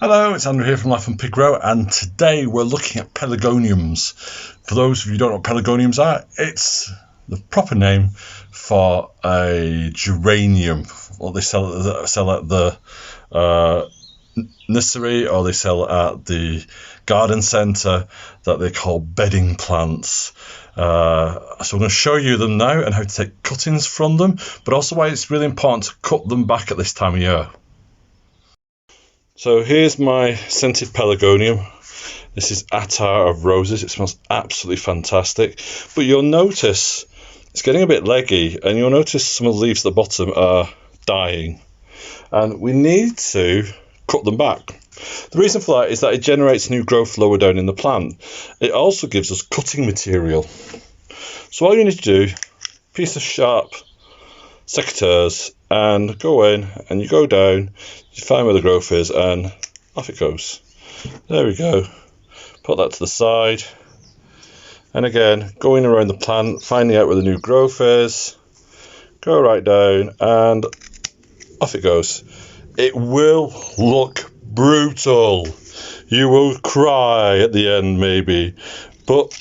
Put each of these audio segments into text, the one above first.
Hello, it's Andrew here from Life on Pig Row, and today we're looking at Pelargoniums. For those of you who don't know what Pelargoniums are, it's the proper name for a geranium. Well, they sell at the nursery, or they sell at the garden centre, that they call bedding plants. So I'm going to show you them now and how to take cuttings from them, but also why it's really important to cut them back at this time of year. So here's my scented Pelargonium. This is Attar of Roses. It smells absolutely fantastic. But you'll notice it's getting a bit leggy, and you'll notice some of the leaves at the bottom are dying. And we need to cut them back. The reason for that is that it generates new growth lower down in the plant. It also gives us cutting material. So all you need to do, piece of sharp secateurs, and go in and you go down, you find where the growth is, and off it goes. There we go. Put that to the side, and again going around the plant, finding out where the new growth is, go right down, and off it goes. It will look brutal. You will cry at the end maybe, but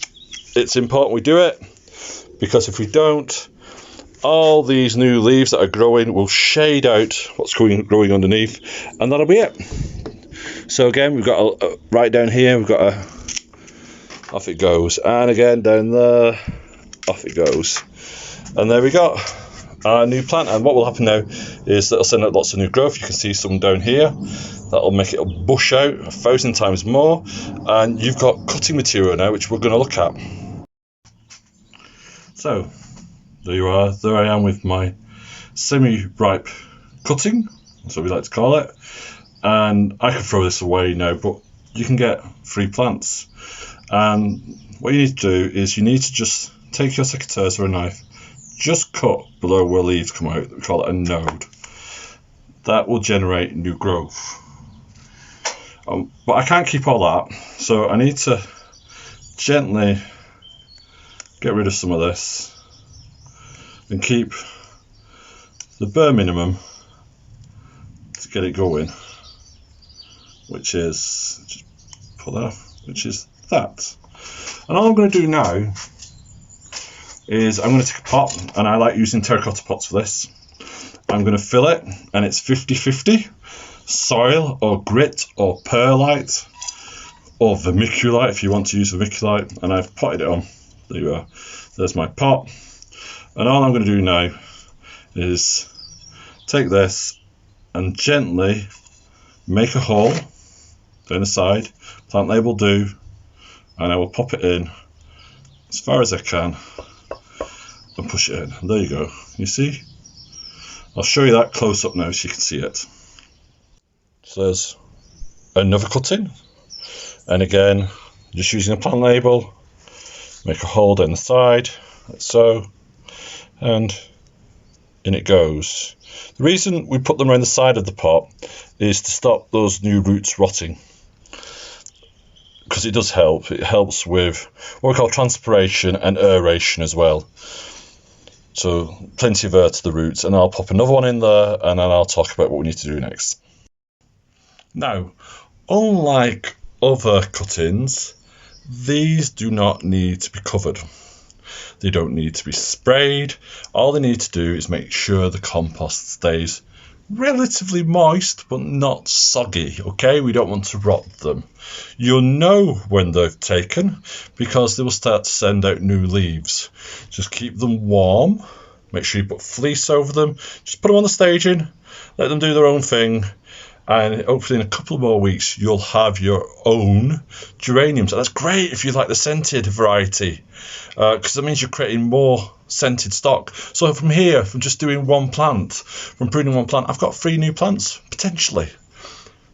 it's important we do it, because if we don't, all these new leaves that are growing will shade out what's growing underneath, and that'll be it. So again, we've got right down here, we've got off it goes, and again down there, off it goes, and there we got our new plant. And what will happen now is that it'll send out lots of new growth. You can see some down here that'll make it bush out 1,000 times more, and you've got cutting material now, which we're going to look at. So there you are. There I am with my semi-ripe cutting, that's what we like to call it. And I could throw this away now, but you can get free plants. And what you need to do is you need to just take your secateurs or a knife, just cut below where leaves come out. We call it a node. That will generate new growth. But I can't keep all that, so I need to gently get rid of some of this and keep the bare minimum to get it going, which is, just pull that off, which is that. And all I'm going to do now is I'm going to take a pot, and I like using terracotta pots for this. I'm going to fill it, and it's 50-50 soil or grit or perlite or vermiculite if you want to use vermiculite, and I've potted it on. There you are. There's my pot. And all I'm going to do now is take this and gently make a hole down the side, plant label do, and I will pop it in as far as I can and push it in. And there you go. You see? I'll show you that close up now so you can see it. So there's another cutting, and again, just using a plant label, make a hole down the side, like so, and in it goes. The reason we put them around the side of the pot is to stop those new roots rotting, because it does help. It helps with what we call transpiration and aeration as well. So plenty of air to the roots, and I'll pop another one in there, and then I'll talk about what we need to do next. Now, unlike other cuttings, these do not need to be covered. They don't need to be sprayed. All they need to do is make sure the compost stays relatively moist but not soggy, okay? We don't want to rot them. You'll know when they've taken because they will start to send out new leaves. Just keep them warm. Make sure you put fleece over them. Just put them on the staging. Let them do their own thing. And hopefully in a couple more weeks, you'll have your own geraniums. And that's great if you like the scented variety, because that means you're creating more scented stock. So from here, from just doing one plant, from pruning one plant, I've got 3 new plants, potentially.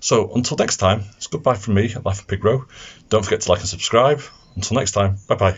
So until next time, it's goodbye from me at Life on Pig Row. Don't forget to like and subscribe. Until next time, bye-bye.